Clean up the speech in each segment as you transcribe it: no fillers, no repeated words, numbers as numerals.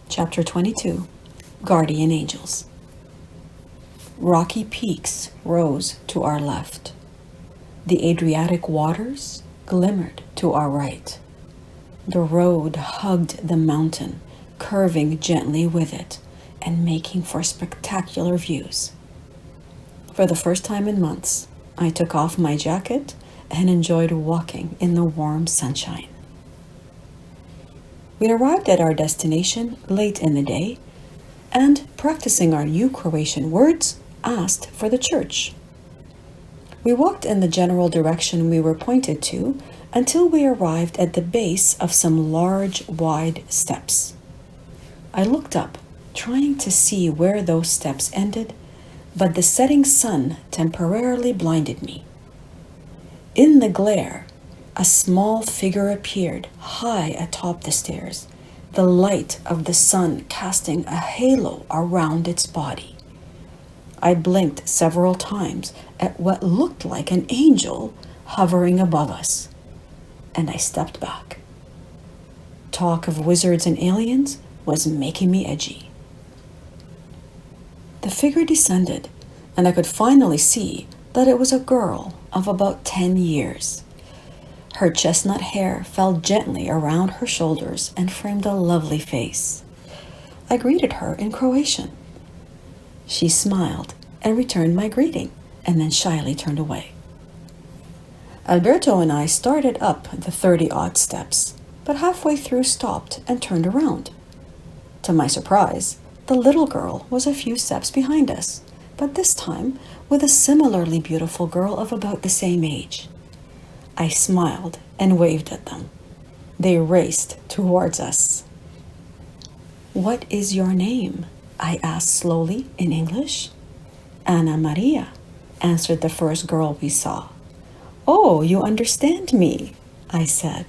Chapter 22, Guardian Angels. Rocky peaks rose to our left. The Adriatic waters glimmered to our right. The road hugged the mountain, curving gently with it and making for spectacular views. For the first time in months, I took off my jacket and enjoyed walking in the warm sunshine. We arrived at our destination late in the day and, practicing our new Croatian words, asked for the church. We walked in the general direction we were pointed to until we arrived at the base of some large, wide steps. I looked up, trying to see where those steps ended, but the setting sun temporarily blinded me. In the glare, a small figure appeared high atop the stairs, the light of the sun casting a halo around its body. I blinked several times at what looked like an angel hovering above us, and I stepped back. Talk of wizards and aliens was making me edgy. The figure descended, and I could finally see that it was a girl of about 10 years. Her chestnut hair fell gently around her shoulders and framed a lovely face. I greeted her in Croatian. She smiled and returned my greeting, and then shyly turned away. Alberto and I started up the 30-odd steps, but halfway through stopped and turned around. To my surprise, the little girl was a few steps behind us, but this time with a similarly beautiful girl of about the same age. I smiled and waved at them. They raced towards us. "What is your name?" I asked slowly in English. "Anna Maria," answered the first girl we saw. "Oh, you understand me," I said.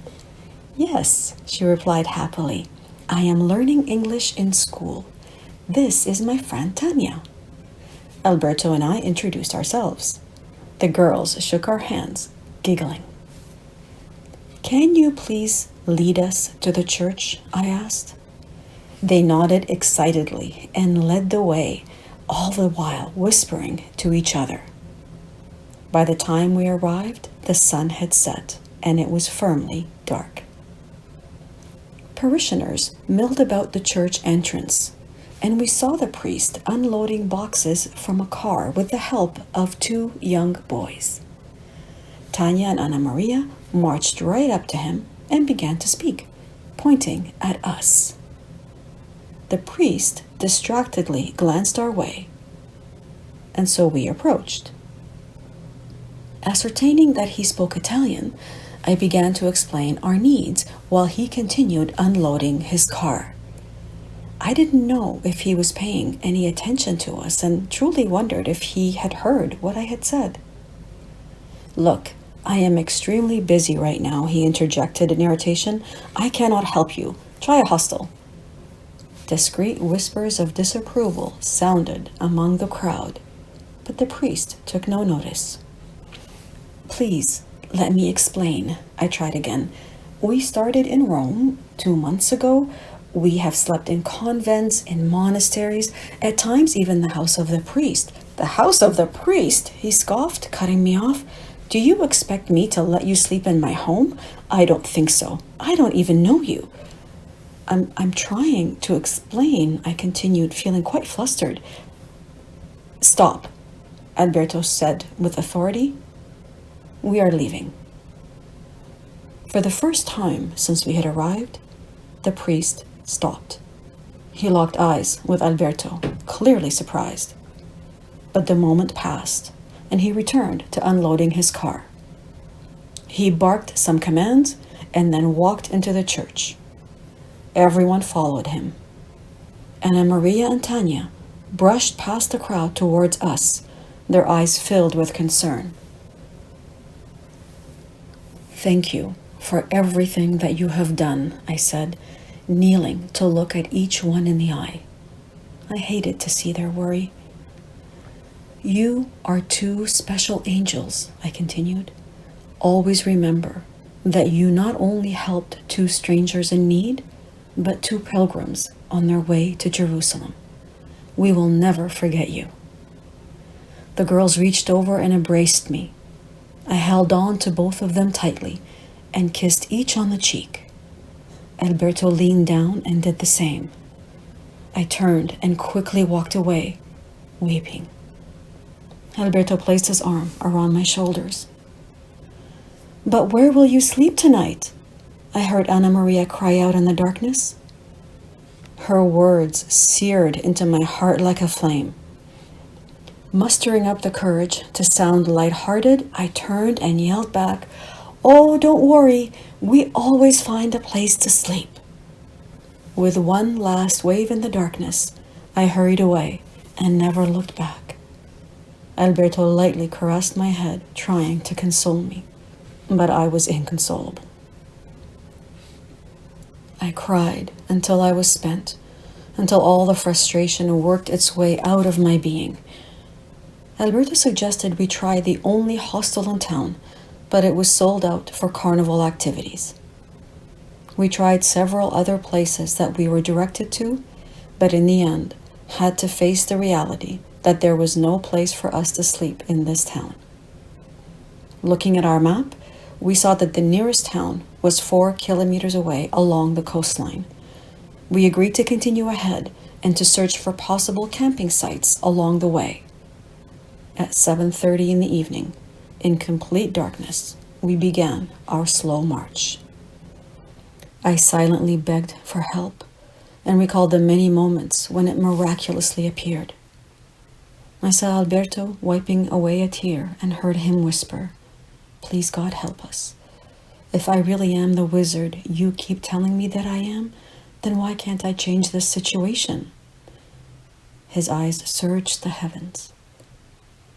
"Yes," she replied happily. "I am learning English in school. This is my friend Tanya." Alberto and I introduced ourselves. The girls shook our hands, giggling. "Can you please lead us to the church?" I asked. They nodded excitedly and led the way, all the while whispering to each other. By the time we arrived, the sun had set, and it was firmly dark. Parishioners milled about the church entrance, and we saw the priest unloading boxes from a car with the help of 2 young boys. Tanya and Anna Maria marched right up to him and began to speak, pointing at us. The priest distractedly glanced our way, and so we approached. Ascertaining that he spoke Italian, I began to explain our needs while he continued unloading his car. I didn't know if he was paying any attention to us and truly wondered if he had heard what I had said. "Look, I am extremely busy right now," he interjected in irritation. "I cannot help you. Try a hostel." Discreet whispers of disapproval sounded among the crowd, but the priest took no notice. "Please, let me explain," I tried again. "We started in Rome 2 months ago. We have slept in convents, in monasteries, at times even the house of the priest." "The house of the priest?" he scoffed, cutting me off. "Do you expect me to let you sleep in my home? I don't think so. I don't even know you." I'm trying to explain," I continued, feeling quite flustered. "Stop," Alberto said with authority. "We are leaving." For the first time since we had arrived, the priest stopped. He locked eyes with Alberto, clearly surprised. But the moment passed, and he returned to unloading his car. He barked some commands and then walked into the church. Everyone followed him. Anna Maria and Tanya brushed past the crowd towards us, their eyes filled with concern. "Thank you for everything that you have done," I said, kneeling to look at each one in the eye. I hated to see their worry. "You are 2 special angels," I continued. "Always remember that you not only helped 2 strangers in need, but 2 pilgrims on their way to Jerusalem. We will never forget you." The girls reached over and embraced me. I held on to both of them tightly and kissed each on the cheek. Alberto leaned down and did the same. I turned and quickly walked away, weeping. Alberto placed his arm around my shoulders. "But where will you sleep tonight?" I heard Anna Maria cry out in the darkness. Her words seared into my heart like a flame. Mustering up the courage to sound light-hearted, I turned and yelled back, "Oh, don't worry, we always find a place to sleep." With one last wave in the darkness, I hurried away and never looked back. Alberto lightly caressed my head, trying to console me, but I was inconsolable. I cried until I was spent, until all the frustration worked its way out of my being. Alberto suggested we try the only hostel in town, but it was sold out for carnival activities. We tried several other places that we were directed to, but in the end had to face the reality that there was no place for us to sleep in this town. Looking at our map, we saw that the nearest town was 4 kilometers away along the coastline. We agreed to continue ahead and to search for possible camping sites along the way. At 7:30 in the evening, in complete darkness, we began our slow march. I silently begged for help and recalled the many moments when it miraculously appeared. I saw Alberto wiping away a tear and heard him whisper, "Please God help us. If I really am the wizard you keep telling me that I am, then why can't I change this situation?" His eyes searched the heavens.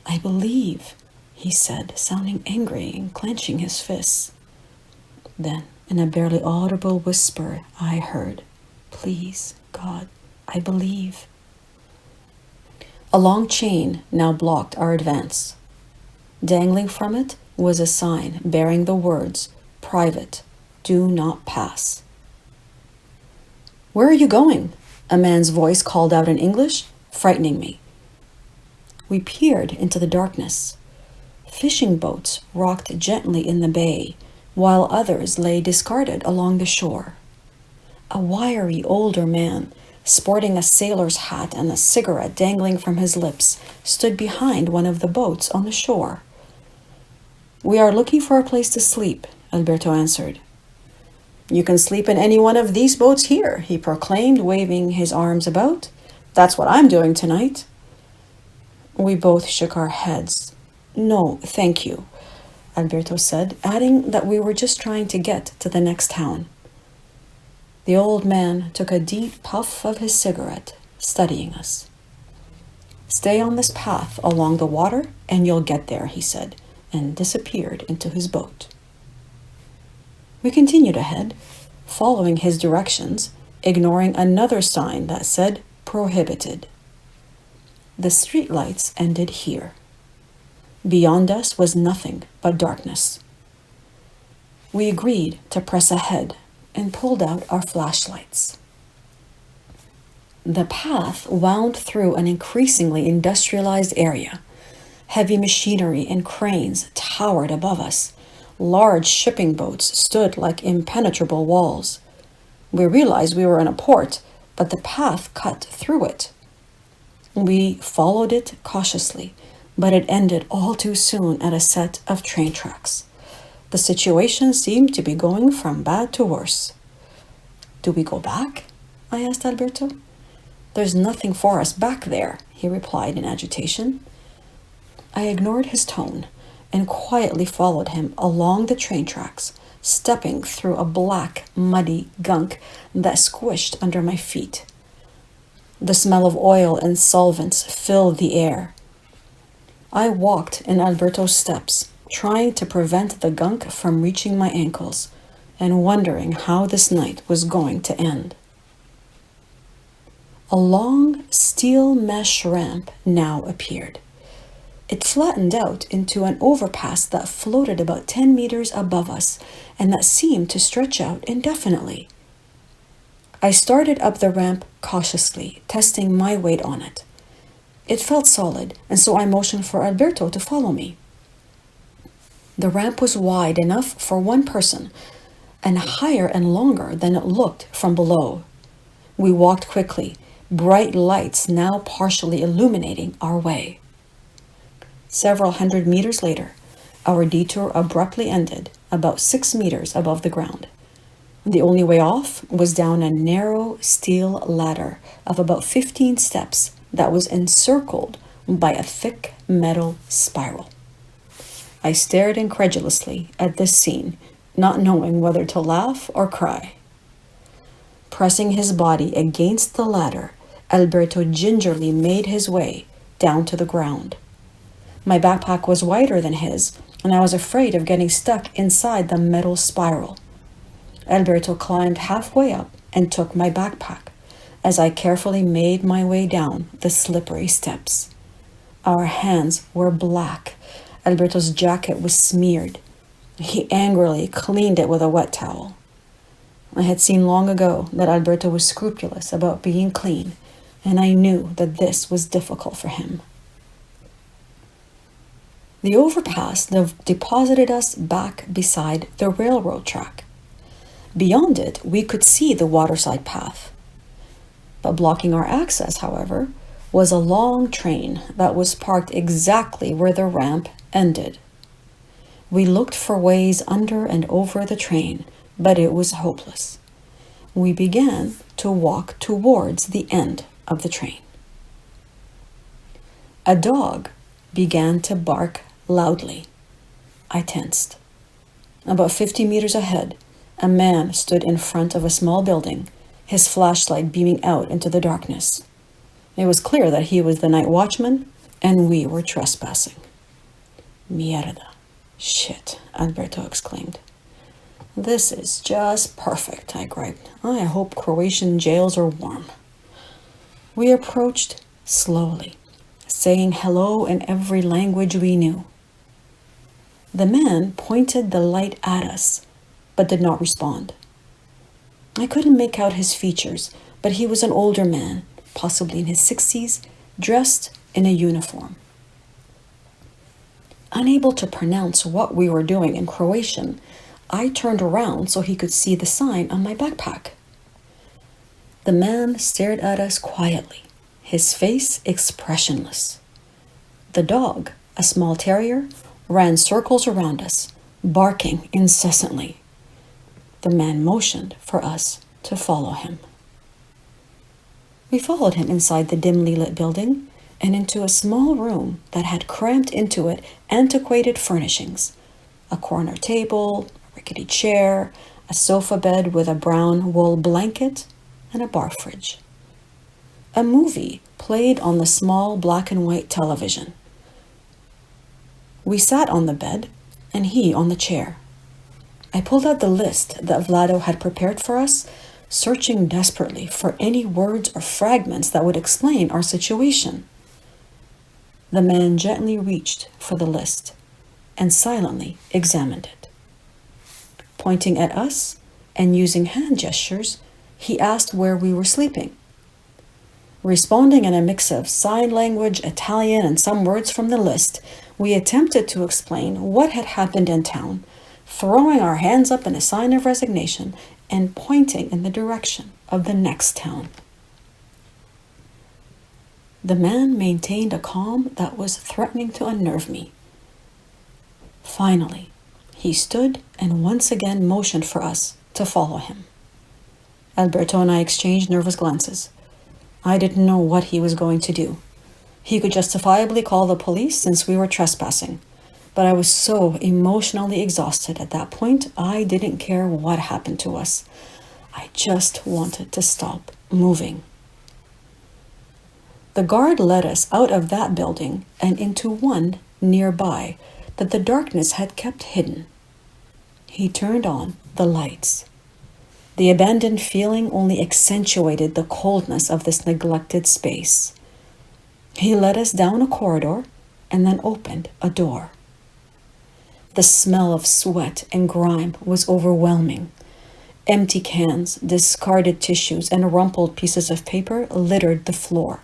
"I believe," he said, sounding angry and clenching his fists. Then, in a barely audible whisper, I heard, "Please, God, I believe." A long chain now blocked our advance. Dangling from it was a sign bearing the words, "Private, do not pass." "Where are you going?" a man's voice called out in English, frightening me. We peered into the darkness. Fishing boats rocked gently in the bay, while others lay discarded along the shore. A wiry older man, sporting a sailor's hat and a cigarette dangling from his lips, stood behind one of the boats on the shore. "We are looking for a place to sleep," Alberto answered. "You can sleep in any one of these boats here," he proclaimed, waving his arms about. "That's what I'm doing tonight." We both shook our heads. "No, thank you," Alberto said, adding that we were just trying to get to the next town. The old man took a deep puff of his cigarette, studying us. "Stay on this path along the water and you'll get there," he said, and disappeared into his boat. We continued ahead, following his directions, ignoring another sign that said "Prohibited." The streetlights ended here. Beyond us was nothing but darkness. We agreed to press ahead and pulled out our flashlights. The path wound through an increasingly industrialized area. Heavy machinery and cranes towered above us. Large shipping boats stood like impenetrable walls. We realized we were in a port, but the path cut through it. We followed it cautiously, but it ended all too soon at a set of train tracks. The situation seemed to be going from bad to worse. "Do we go back?" I asked Alberto. "There's nothing for us back there," he replied in agitation. I ignored his tone and quietly followed him along the train tracks, stepping through a black, muddy gunk that squished under my feet. The smell of oil and solvents filled the air. I walked in Alberto's steps, trying to prevent the gunk from reaching my ankles, and wondering how this night was going to end. A long steel mesh ramp now appeared. It flattened out into an overpass that floated about 10 meters above us and that seemed to stretch out indefinitely. I started up the ramp cautiously, testing my weight on it. It felt solid, and so I motioned for Alberto to follow me. The ramp was wide enough for one person, and higher and longer than it looked from below. We walked quickly, bright lights now partially illuminating our way. Several hundred meters later, our detour abruptly ended about 6 meters above the ground. The only way off was down a narrow steel ladder of about 15 steps that was encircled by a thick metal spiral. I stared incredulously at this scene, not knowing whether to laugh or cry. Pressing his body against the ladder, Alberto gingerly made his way down to the ground. My backpack was wider than his, and I was afraid of getting stuck inside the metal spiral. Alberto climbed halfway up and took my backpack as I carefully made my way down the slippery steps. Our hands were black. Alberto's jacket was smeared. He angrily cleaned it with a wet towel. I had seen long ago that Alberto was scrupulous about being clean, and I knew that this was difficult for him. The overpass deposited us back beside the railroad track. Beyond it, we could see the waterside path. But blocking our access, however, was a long train that was parked exactly where the ramp ended. We looked for ways under and over the train, but it was hopeless. We began to walk towards the end of the train. A dog began to bark loudly. I tensed. About 50 meters ahead, a man stood in front of a small building, his flashlight beaming out into the darkness. It was clear that he was the night watchman, and we were trespassing. Mierda. Shit, Alberto exclaimed. This is just perfect, I griped. I hope Croatian jails are warm. We approached slowly, saying hello in every language we knew. The man pointed the light at us, but did not respond. I couldn't make out his features, but he was an older man, possibly in his 60s, dressed in a uniform. Unable to pronounce what we were doing in Croatian, I turned around so he could see the sign on my backpack. The man stared at us quietly, his face expressionless. The dog, a small terrier, ran circles around us, barking incessantly. The man motioned for us to follow him. We followed him inside the dimly lit building and into a small room that had crammed into it antiquated furnishings, a corner table, a rickety chair, a sofa bed with a brown wool blanket, and a bar fridge. A movie played on the small black and white television. We sat on the bed and he on the chair. I pulled out the list that Vlado had prepared for us, searching desperately for any words or fragments that would explain our situation. The man gently reached for the list and silently examined it. Pointing at us and using hand gestures, he asked where we were sleeping. Responding in a mix of sign language, Italian, and some words from the list, we attempted to explain what had happened in town, throwing our hands up in a sign of resignation and pointing in the direction of the next town. The man maintained a calm that was threatening to unnerve me. Finally, he stood and once again motioned for us to follow him. Alberto and I exchanged nervous glances. I didn't know what he was going to do. He could justifiably call the police since we were trespassing, but I was so emotionally exhausted at that point, I didn't care what happened to us. I just wanted to stop moving. The guard led us out of that building and into one nearby that the darkness had kept hidden. He turned on the lights. The abandoned feeling only accentuated the coldness of this neglected space. He led us down a corridor and then opened a door. The smell of sweat and grime was overwhelming. Empty cans, discarded tissues, and rumpled pieces of paper littered the floor.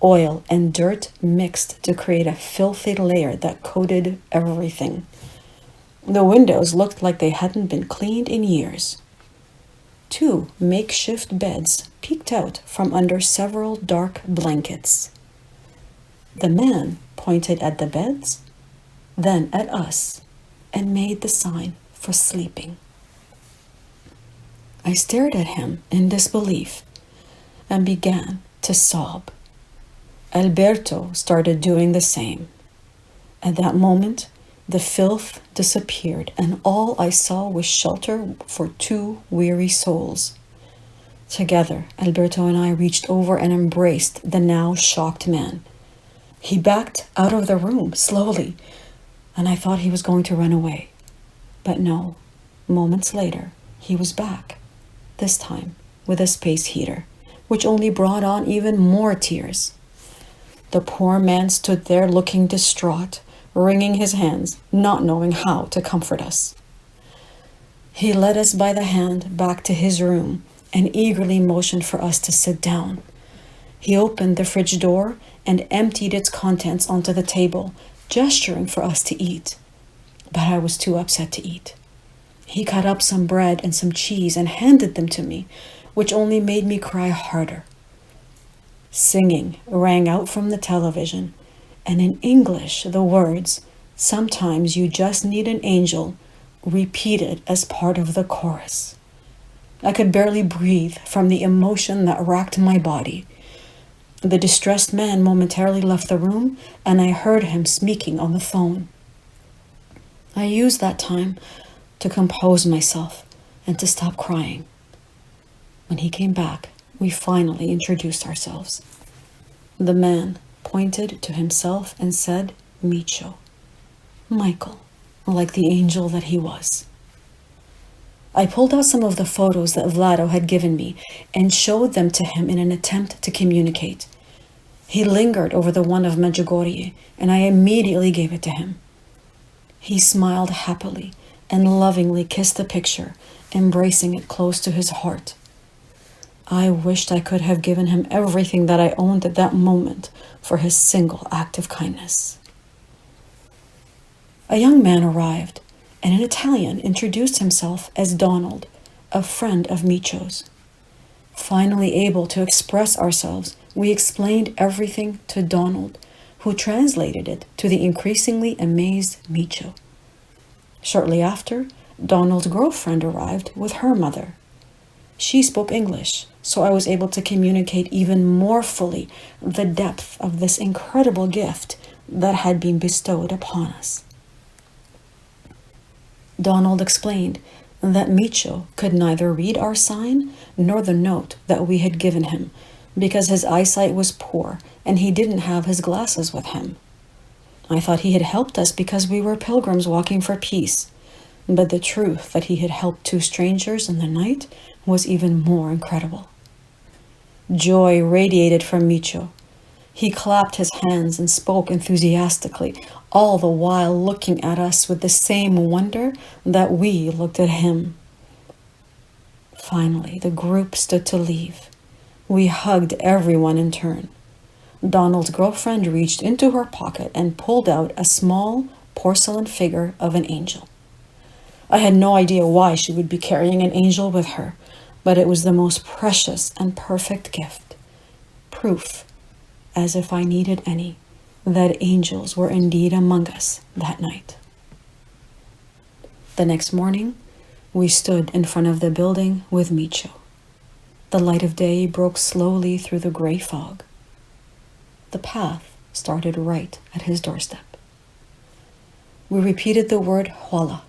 Oil and dirt mixed to create a filthy layer that coated everything. The windows looked like they hadn't been cleaned in years. 2 makeshift beds peeked out from under several dark blankets. The man pointed at the beds, then at us, and made the sign for sleeping. I stared at him in disbelief and began to sob. Alberto started doing the same. At that moment, the filth disappeared, and all I saw was shelter for 2 weary souls. Together, Alberto and I reached over and embraced the now shocked man. He backed out of the room slowly, and I thought he was going to run away. But no, moments later, he was back, this time with a space heater, which only brought on even more tears. The poor man stood there looking distraught, wringing his hands, not knowing how to comfort us. He led us by the hand back to his room and eagerly motioned for us to sit down. He opened the fridge door and emptied its contents onto the table, gesturing for us to eat. But I was too upset to eat. He cut up some bread and some cheese and handed them to me, which only made me cry harder. Singing rang out from the television, and in English the words, "Sometimes you just need an angel," repeated as part of the chorus. I could barely breathe from the emotion that racked my body. The distressed man momentarily left the room, and I heard him speaking on the phone. I used that time to compose myself and to stop crying. When he came back, we finally introduced ourselves. The man pointed to himself and said, "Micho." Michael, like the angel that he was. I pulled out some of the photos that Vlado had given me and showed them to him in an attempt to communicate. He lingered over the one of Medjugorje, and I immediately gave it to him. He smiled happily and lovingly kissed the picture, embracing it close to his heart. I wished I could have given him everything that I owned at that moment for his single act of kindness. A young man arrived, and in Italian introduced himself as Donald, a friend of Micho's. Finally able to express ourselves, we explained everything to Donald, who translated it to the increasingly amazed Micho. Shortly after, Donald's girlfriend arrived with her mother. She spoke English, so I was able to communicate even more fully the depth of this incredible gift that had been bestowed upon us. Donald explained that Micho could neither read our sign nor the note that we had given him because his eyesight was poor and he didn't have his glasses with him. I thought he had helped us because we were pilgrims walking for peace, but the truth that he had helped 2 strangers in the night was even more incredible. Joy radiated from Micho. He clapped his hands and spoke enthusiastically, all the while looking at us with the same wonder that we looked at him. Finally, the group stood to leave. We hugged everyone in turn. Donald's girlfriend reached into her pocket and pulled out a small porcelain figure of an angel. I had no idea why she would be carrying an angel with her, but it was the most precious and perfect gift. Proof, as if I needed any, that angels were indeed among us that night. The next morning, we stood in front of the building with Micho. The light of day broke slowly through the gray fog. The path started right at his doorstep. We repeated the word Hola,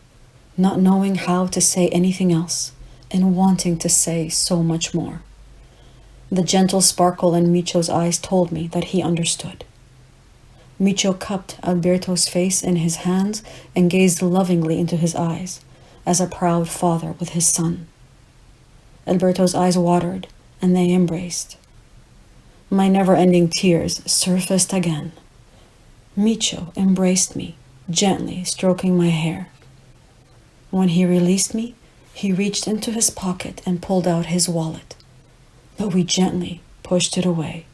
not knowing how to say anything else and wanting to say so much more. The gentle sparkle in Micho's eyes told me that he understood. Micho cupped Alberto's face in his hands and gazed lovingly into his eyes, as a proud father with his son. Alberto's eyes watered, and they embraced. My never-ending tears surfaced again. Micho embraced me, gently stroking my hair. When he released me, He reached into his pocket and pulled out his wallet, but we gently pushed it away.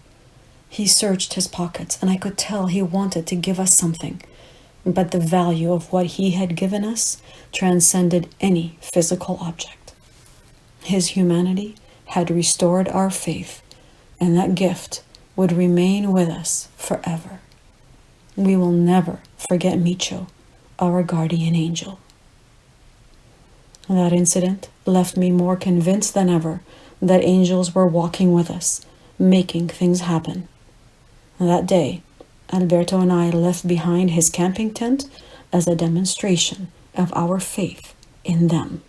He searched his pockets, and I could tell he wanted to give us something, but the value of what he had given us transcended any physical object. His humanity had restored our faith, and that gift would remain with us forever. We will never forget Micho, our guardian angel. That incident left me more convinced than ever that angels were walking with us, making things happen. That day, Alberto and I left behind his camping tent as a demonstration of our faith in them.